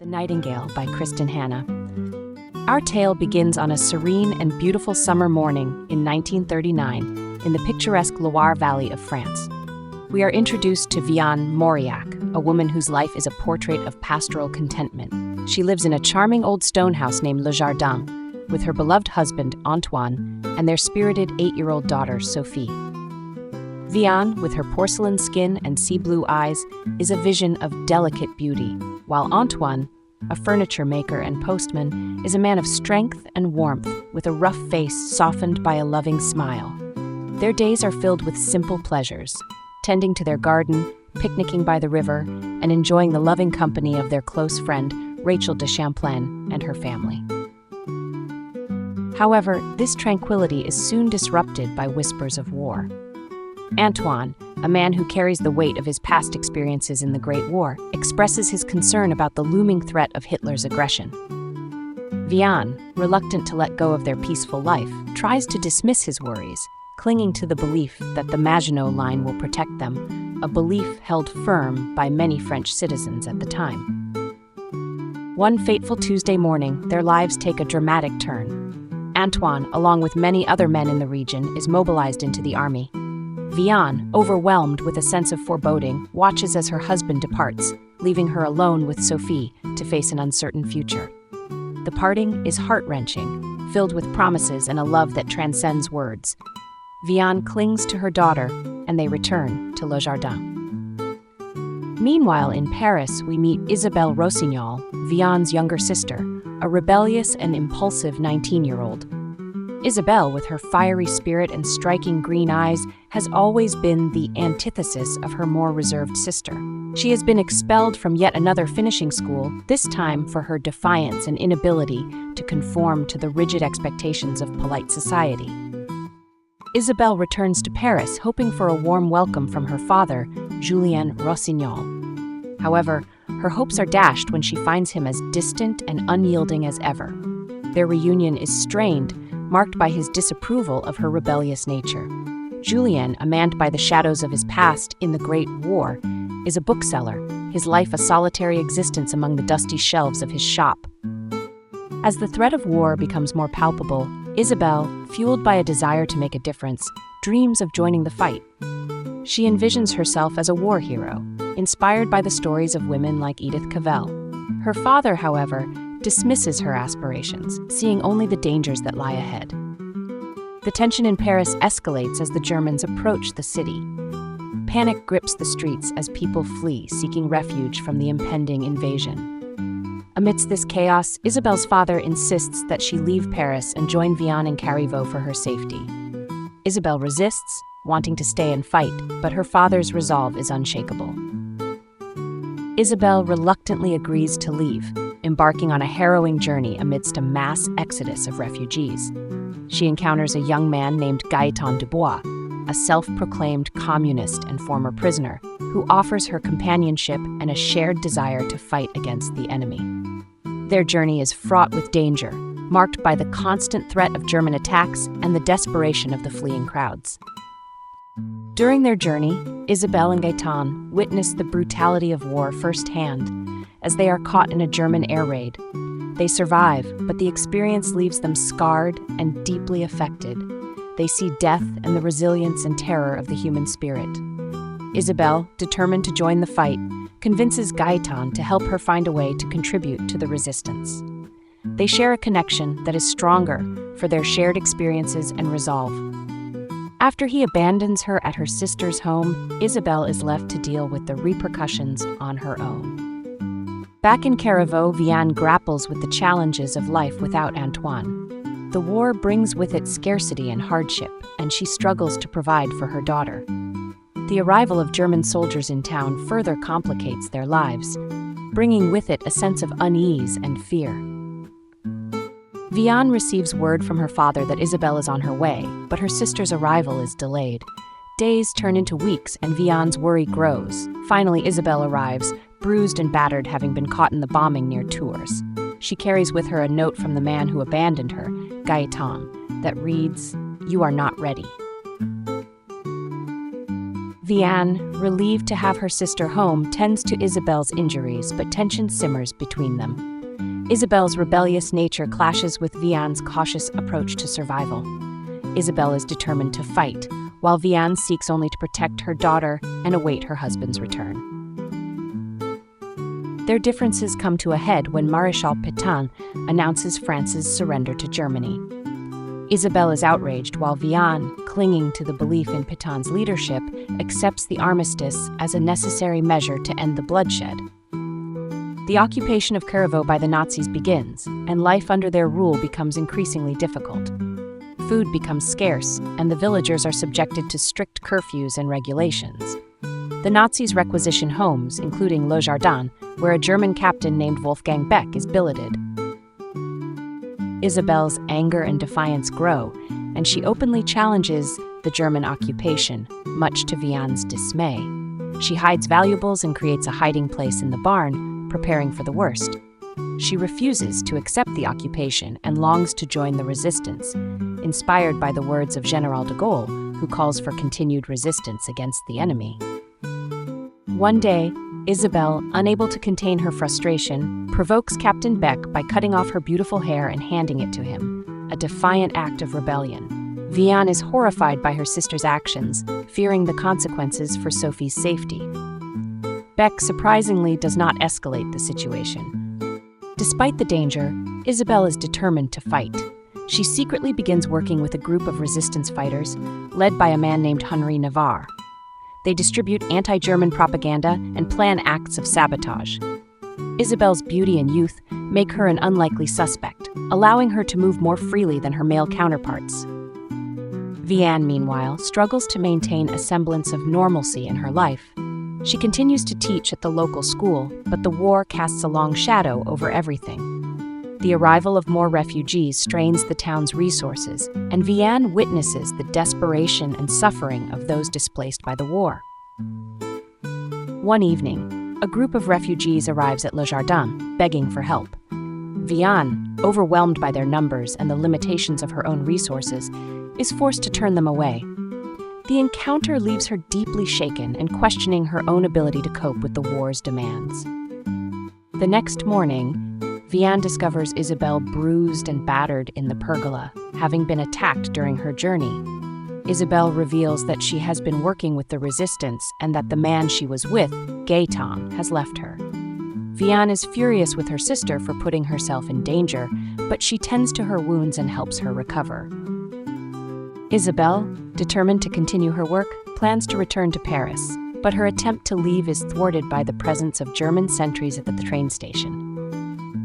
The Nightingale by Kristin Hannah. Our tale begins on a serene and beautiful summer morning in 1939 in the picturesque Loire Valley of France. We are introduced to Vianne, a woman whose life is a portrait of pastoral contentment. She lives in a charming old stone house named Le Jardin with her beloved husband, Antoine, and their spirited 8-year-old daughter, Sophie. Vianne, with her porcelain skin and sea-blue eyes, is a vision of delicate beauty, while Antoine, a furniture maker and postman, is a man of strength and warmth, with a rough face softened by a loving smile. Their days are filled with simple pleasures, tending to their garden, picnicking by the river, and enjoying the loving company of their close friend, Rachel de Champlain, and her family. However, this tranquility is soon disrupted by whispers of war. Antoine, a man who carries the weight of his past experiences in the Great War, expresses his concern about the looming threat of Hitler's aggression. Vianne, reluctant to let go of their peaceful life, tries to dismiss his worries, clinging to the belief that the Maginot Line will protect them, a belief held firm by many French citizens at the time. One fateful Tuesday morning, their lives take a dramatic turn. Antoine, along with many other men in the region, is mobilized into the army. Vianne, overwhelmed with a sense of foreboding, watches as her husband departs, leaving her alone with Sophie to face an uncertain future. The parting is heart-wrenching, filled with promises and a love that transcends words. Vianne clings to her daughter, and they return to Le Jardin. Meanwhile, in Paris, we meet Isabelle Rossignol, Vianne's younger sister, a rebellious and impulsive 19-year-old. Isabelle, with her fiery spirit and striking green eyes, has always been the antithesis of her more reserved sister. She has been expelled from yet another finishing school, this time for her defiance and inability to conform to the rigid expectations of polite society. Isabelle returns to Paris, hoping for a warm welcome from her father, Julien Rossignol. However, her hopes are dashed when she finds him as distant and unyielding as ever. Their reunion is strained, marked by his disapproval of her rebellious nature. Julien, a man by the shadows of his past in the Great War, is a bookseller, his life a solitary existence among the dusty shelves of his shop. As the threat of war becomes more palpable, Isabelle, fueled by a desire to make a difference, dreams of joining the fight. She envisions herself as a war hero, inspired by the stories of women like Edith Cavell. Her father, however, dismisses her aspirations, seeing only the dangers that lie ahead. The tension in Paris escalates as the Germans approach the city. Panic grips the streets as people flee, seeking refuge from the impending invasion. Amidst this chaos, Isabelle's father insists that she leave Paris and join Vianne in Carriveau for her safety. Isabelle resists, wanting to stay and fight, but her father's resolve is unshakable. Isabelle reluctantly agrees to leave, embarking on a harrowing journey amidst a mass exodus of refugees. She encounters a young man named Gaëtan Dubois, a self-proclaimed communist and former prisoner, who offers her companionship and a shared desire to fight against the enemy. Their journey is fraught with danger, marked by the constant threat of German attacks and the desperation of the fleeing crowds. During their journey, Isabelle and Gaëtan witness the brutality of war firsthand, as they are caught in a German air raid. They survive, but the experience leaves them scarred and deeply affected. They see death and the resilience and terror of the human spirit. Isabelle, determined to join the fight, convinces Gaëtan to help her find a way to contribute to the resistance. They share a connection that is stronger for their shared experiences and resolve. After he abandons her at her sister's home, Isabelle is left to deal with the repercussions on her own. Back in Carriveau, Vianne grapples with the challenges of life without Antoine. The war brings with it scarcity and hardship, and she struggles to provide for her daughter. The arrival of German soldiers in town further complicates their lives, bringing with it a sense of unease and fear. Vianne receives word from her father that Isabelle is on her way, but her sister's arrival is delayed. Days turn into weeks, and Vianne's worry grows. Finally, Isabelle arrives, bruised and battered, having been caught in the bombing near Tours. She carries with her a note from the man who abandoned her, Gaëtan, that reads, "You are not ready." Vianne, relieved to have her sister home, tends to Isabelle's injuries, but tension simmers between them. Isabelle's rebellious nature clashes with Vianne's cautious approach to survival. Isabelle is determined to fight, while Vianne seeks only to protect her daughter and await her husband's return. Their differences come to a head when Maréchal Pétain announces France's surrender to Germany. Isabelle is outraged, while Vianne, clinging to the belief in Pétain's leadership, accepts the armistice as a necessary measure to end the bloodshed. The occupation of Carriveau by the Nazis begins, and life under their rule becomes increasingly difficult. Food becomes scarce, and the villagers are subjected to strict curfews and regulations. The Nazis requisition homes, including Le Jardin, where a German captain named Wolfgang Beck is billeted. Isabelle's anger and defiance grow, and she openly challenges the German occupation, much to Vianne's dismay. She hides valuables and creates a hiding place in the barn, preparing for the worst. She refuses to accept the occupation and longs to join the resistance, inspired by the words of General de Gaulle, who calls for continued resistance against the enemy. One day, Isabelle, unable to contain her frustration, provokes Captain Beck by cutting off her beautiful hair and handing it to him, a defiant act of rebellion. Vianne is horrified by her sister's actions, fearing the consequences for Sophie's safety. Beck surprisingly does not escalate the situation. Despite the danger, Isabelle is determined to fight. She secretly begins working with a group of resistance fighters, led by a man named Henri Navarre. They distribute anti-German propaganda and plan acts of sabotage. Isabelle's beauty and youth make her an unlikely suspect, allowing her to move more freely than her male counterparts. Vianne, meanwhile, struggles to maintain a semblance of normalcy in her life. She continues to teach at the local school, but the war casts a long shadow over everything. The arrival of more refugees strains the town's resources, and Vianne witnesses the desperation and suffering of those displaced by the war. One evening, a group of refugees arrives at Le Jardin, begging for help. Vianne, overwhelmed by their numbers and the limitations of her own resources, is forced to turn them away. The encounter leaves her deeply shaken and questioning her own ability to cope with the war's demands. The next morning, Vianne discovers Isabelle bruised and battered in the pergola, having been attacked during her journey. Isabelle reveals that she has been working with the resistance and that the man she was with, Gaëtan, has left her. Vianne is furious with her sister for putting herself in danger, but she tends to her wounds and helps her recover. Isabelle, determined to continue her work, plans to return to Paris, but her attempt to leave is thwarted by the presence of German sentries at the train station.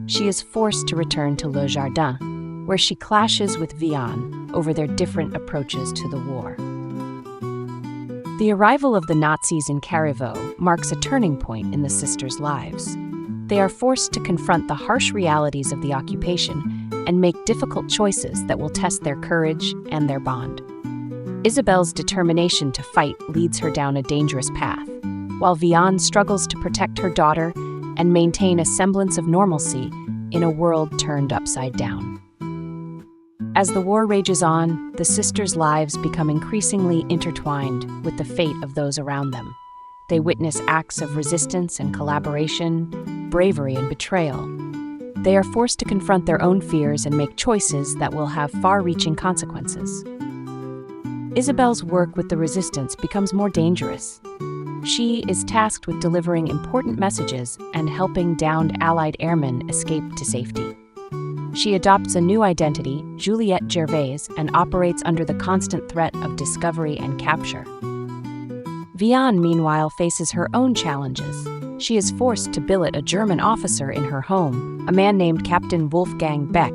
She is forced to return to Le Jardin, where she clashes with Vianne over their different approaches to the war. The arrival of the Nazis in Carriveau marks a turning point in the sisters' lives. They are forced to confront the harsh realities of the occupation and make difficult choices that will test their courage and their bond. Isabelle's determination to fight leads her down a dangerous path, while Vianne struggles to protect her daughter and maintain a semblance of normalcy in a world turned upside down. As the war rages on, the sisters' lives become increasingly intertwined with the fate of those around them. They witness acts of resistance and collaboration, bravery and betrayal. They are forced to confront their own fears and make choices that will have far-reaching consequences. Isabelle's work with the resistance becomes more dangerous. She is tasked with delivering important messages and helping downed Allied airmen escape to safety. She adopts a new identity, Juliette Gervais, and operates under the constant threat of discovery and capture. Vianne, meanwhile, faces her own challenges. She is forced to billet a German officer in her home, a man named Captain Wolfgang Beck.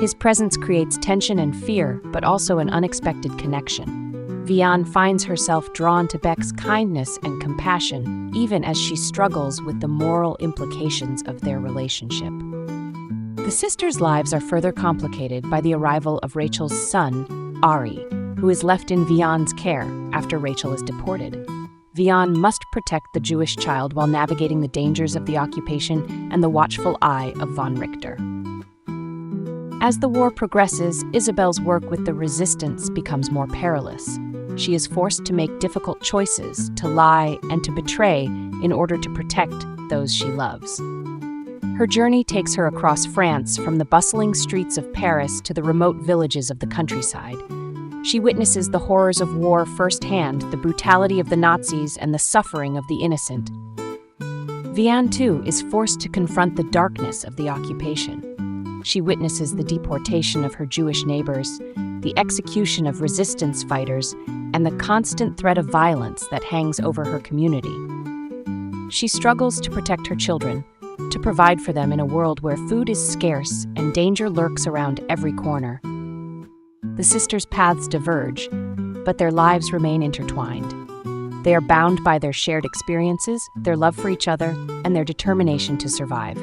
His presence creates tension and fear, but also an unexpected connection. Vianne finds herself drawn to Beck's kindness and compassion, even as she struggles with the moral implications of their relationship. The sisters' lives are further complicated by the arrival of Rachel's son, Ari, who is left in Vianne's care after Rachel is deported. Vianne must protect the Jewish child while navigating the dangers of the occupation and the watchful eye of von Richter. As the war progresses, Isabelle's work with the resistance becomes more perilous. she is forced to make difficult choices, to lie, and to betray in order to protect those she loves. Her journey takes her across France, from the bustling streets of Paris to the remote villages of the countryside. She witnesses the horrors of war firsthand, the brutality of the Nazis, and the suffering of the innocent. Vianne, too, is forced to confront the darkness of the occupation. She witnesses the deportation of her Jewish neighbors, the execution of resistance fighters, and the constant threat of violence that hangs over her community. She struggles to protect her children, to provide for them in a world where food is scarce and danger lurks around every corner. The sisters' paths diverge, but their lives remain intertwined. They are bound by their shared experiences, their love for each other, and their determination to survive.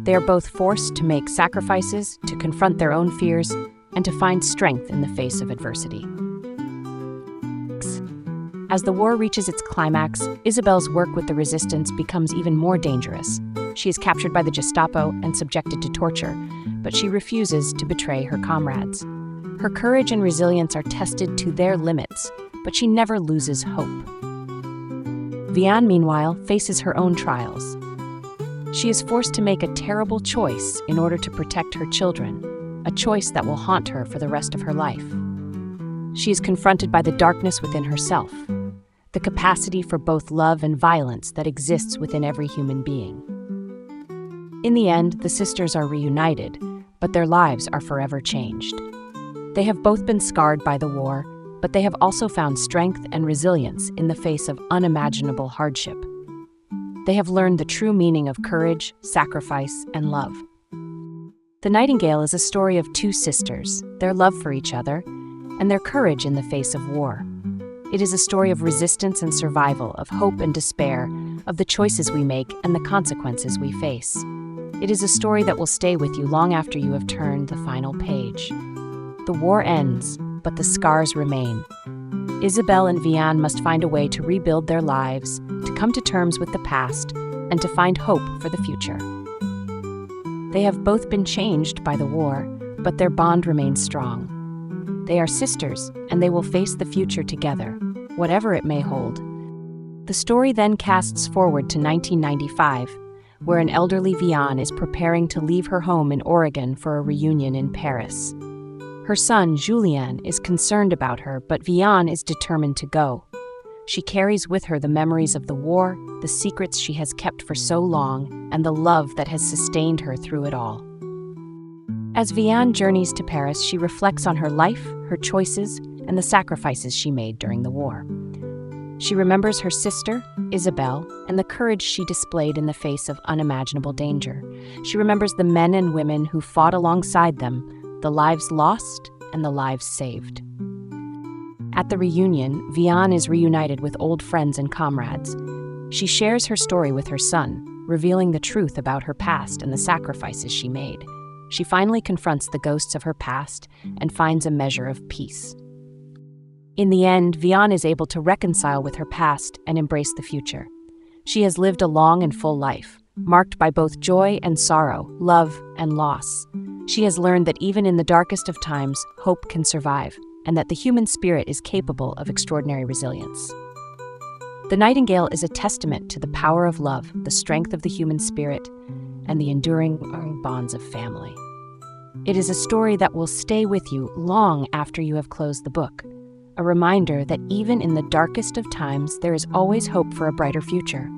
They are both forced to make sacrifices, to confront their own fears, and to find strength in the face of adversity. As the war reaches its climax, Isabelle's work with the resistance becomes even more dangerous. She is captured by the Gestapo and subjected to torture, but she refuses to betray her comrades. Her courage and resilience are tested to their limits, but she never loses hope. Vianne, meanwhile, faces her own trials. She is forced to make a terrible choice in order to protect her children, a choice that will haunt her for the rest of her life. She is confronted by the darkness within herself, the capacity for both love and violence that exists within every human being. In the end, the sisters are reunited, but their lives are forever changed. They have both been scarred by the war, but they have also found strength and resilience in the face of unimaginable hardship. They have learned the true meaning of courage, sacrifice, and love. The Nightingale is a story of two sisters, their love for each other, and their courage in the face of war. It is a story of resistance and survival, of hope and despair, of the choices we make and the consequences we face. It is a story that will stay with you long after you have turned the final page. The war ends, but the scars remain. Isabelle and Vianne must find a way to rebuild their lives, to come to terms with the past, and to find hope for the future. They have both been changed by the war, but their bond remains strong. They are sisters, and they will face the future together, whatever it may hold. The story then casts forward to 1995, where an elderly Vianne is preparing to leave her home in Oregon for a reunion in Paris. Her son, Julien, is concerned about her, but Vianne is determined to go. She carries with her the memories of the war, the secrets she has kept for so long, and the love that has sustained her through it all. As Vianne journeys to Paris, she reflects on her life, her choices, and the sacrifices she made during the war. She remembers her sister, Isabelle, and the courage she displayed in the face of unimaginable danger. She remembers the men and women who fought alongside them, the lives lost and the lives saved. At the reunion, Vianne is reunited with old friends and comrades. She shares her story with her son, revealing the truth about her past and the sacrifices she made. She finally confronts the ghosts of her past and finds a measure of peace. In the end, Vianne is able to reconcile with her past and embrace the future. She has lived a long and full life, marked by both joy and sorrow, love and loss. She has learned that even in the darkest of times, hope can survive, and that the human spirit is capable of extraordinary resilience. The Nightingale is a testament to the power of love, the strength of the human spirit, and the enduring bonds of family. It is a story that will stay with you long after you have closed the book, a reminder that even in the darkest of times, there is always hope for a brighter future.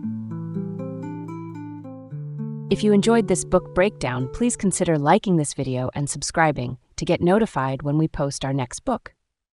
If you enjoyed this book breakdown, please consider liking this video and subscribing to get notified when we post our next book.